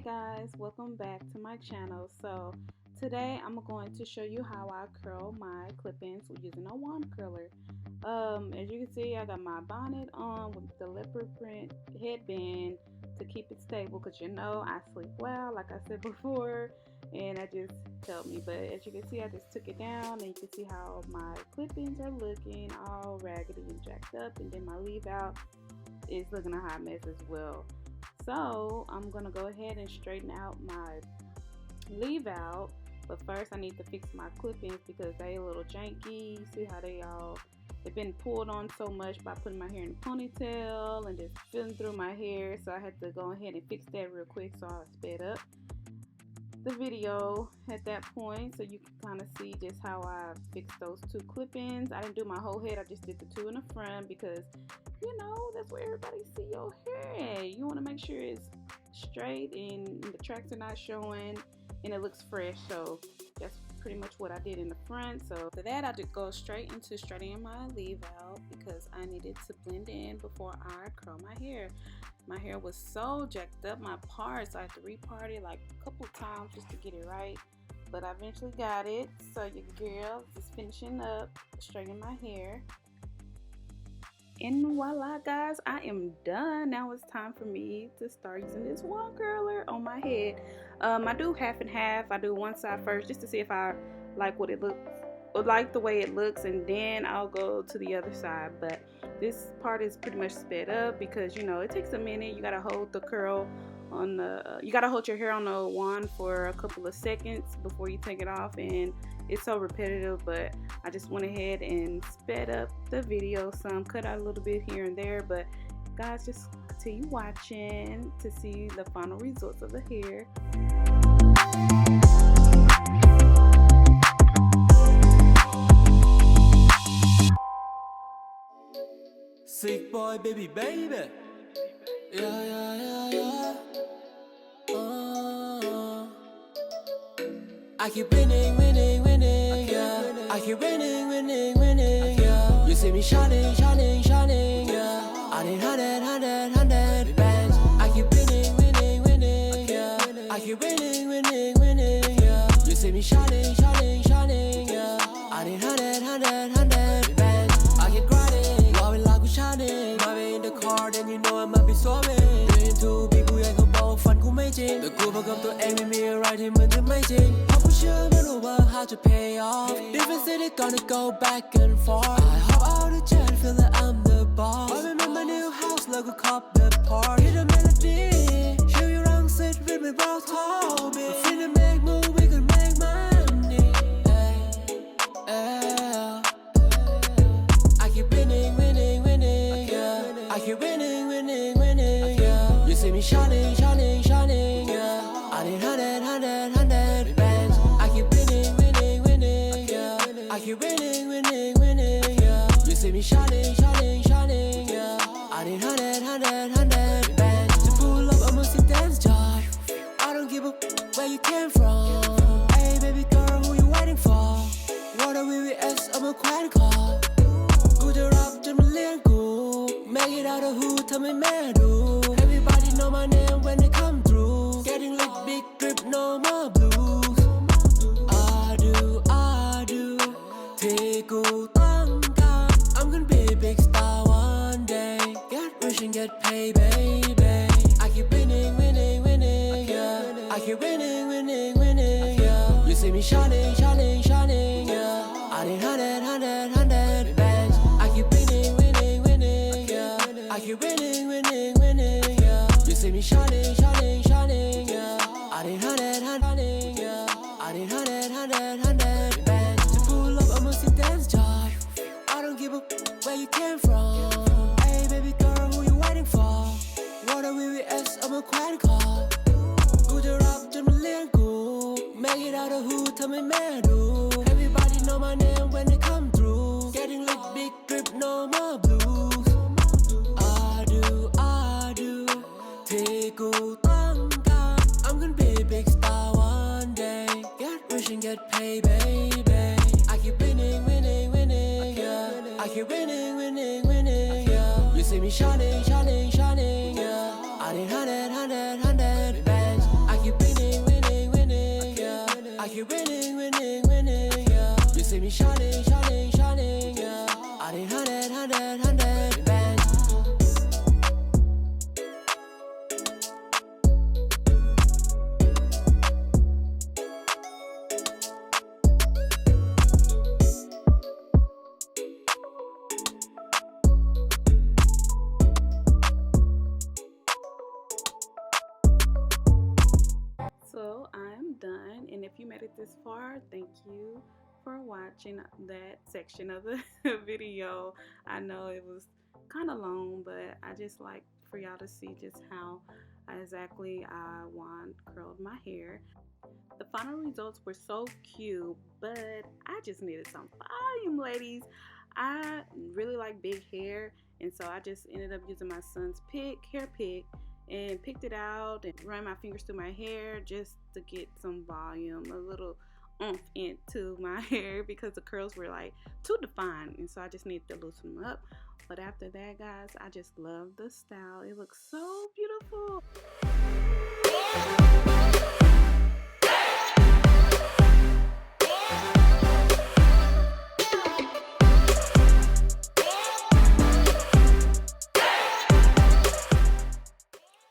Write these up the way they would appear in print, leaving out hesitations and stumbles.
guys, welcome back to my channel. So today I'm going to show you how I curl my clip-ins using a wand curler. As you can see, I got my bonnet on with the leopard print headband to keep it stable because I sleep well, like I said before, and that just helped me. But as you can see, I just took it down and you can see how my clip-ins are looking all raggedy and jacked up, and then my leave out is looking a hot mess as well. So I'm gonna go ahead and straighten out my leave out, but first I need to fix my clip-ins because they a little janky. You see how they've been pulled on so much by putting my hair in a ponytail and just filling through my hair, so I had to go ahead and fix that real quick. So I sped up the video at that point so you can kind of see just how I fixed those two clip-ins. I didn't do my whole head, I just did the two in the front because that's where everybody see your hair at. You want to make sure it's straight and the tracks are not showing and it looks fresh. So that's pretty much what I did in the front. So after that, I did go straight into straightening my leave out because I needed to blend in before I curl my hair. My hair was so jacked up, my parts, I had to repart it like a couple times just to get it right, but I eventually got it. So your girl is finishing up straightening my hair. And voila guys, I am done. Now it's time for me to start using this wand curler on my head. I do half and half. I do one side first just to see if I like what it looks, or like the way it looks, and then I'll go to the other side. But this part is pretty much sped up because it takes a minute. You gotta hold the curl on the you gotta hold your hair on the wand for a couple of seconds before you take it off, and it's so repetitive. But I just went ahead and sped up the video some, cut out a little bit here and there, but guys, just continue watching to see the final results of the hair. Sick boy, baby, baby. Yeah. I keep winning, yeah. I keep winning, yeah. You see me shining, yeah. I need 100 bands. I keep winning, yeah. I keep winning, yeah. You see me shining, yeah. I need 100 bands. I keep grinding, loving like we shining. My way in the car, then I might be soaring. Doing too big, we ain't gonna ball fun, cool, mate. The cool back up to aim me right in the making. Sure, man, over how to pay off. Different city, gonna go back and forth. I hop out of jet, feel that I'm the boss. I remember my new house, like a cop the park. Hear the melody, show you around, sit with me, bro, told me. If we make move, we can make money. I keep winning, yeah. I keep winning, yeah. You see me shining, yeah. I need 100 bands. I keep winning, yeah. I keep winning, yeah. You see me shining, yeah. I need 100 bands. To pull up, I must see dance joy. I don't give a where you came from. Hey baby girl, who you waiting for? What a VVS, I'm a quiet call. Good job, to million cool. Make it out of hood, tell me man do. Everybody know my name when they come through. Getting lit, big grip, no more blues. I do. Take I'm gonna be a big star one day. Get rich and get paid, baby. I keep winning, yeah. I keep winning, yeah. You see me shining, yeah. I need 100 bands. I keep winning, yeah. I keep winning, yeah. You see me shining, yeah. I need 100, yeah. I need 100 bands. To pull up, I must see dance joy. I don't give a where you came from. Hey baby girl, who you waiting for? What a VVS, I'm a quiet call. Good job, to million cool. Make it out of hood, tell me man do. Everybody know my name when they come through. Getting lit, big grip, no more blues. I do. Take I'm gonna be a big star one day. Get rich and get paid, baby. I keep winning, yeah. I keep winning, yeah. You see me shining, yeah. I need 100 bands. I keep done. And if you made it this far, thank you for watching that section of the video. I know it was kind of long, but I just like for y'all to see just how exactly I wand curled my hair. The final results were so cute, but I just needed some volume, ladies. I really like big hair, and so I just ended up using my son's hair pick, and picked it out and ran my fingers through my hair just to get some volume, a little oomph into my hair because the curls were like too defined, and so I just needed to loosen them up. But after that, guys, I just love the style. It looks so beautiful.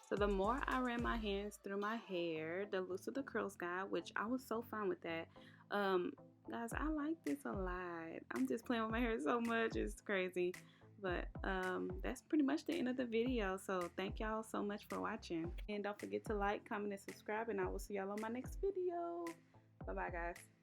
So the more I ran my hands through my hair, the looser the curls got, which I was so fine with that. Guys, I like this a lot. I'm just playing with my hair so much, it's crazy. But that's pretty much the end of the video. So thank y'all so much for watching. And don't forget to like, comment, and subscribe, and I will see y'all on my next video. Bye-bye, guys.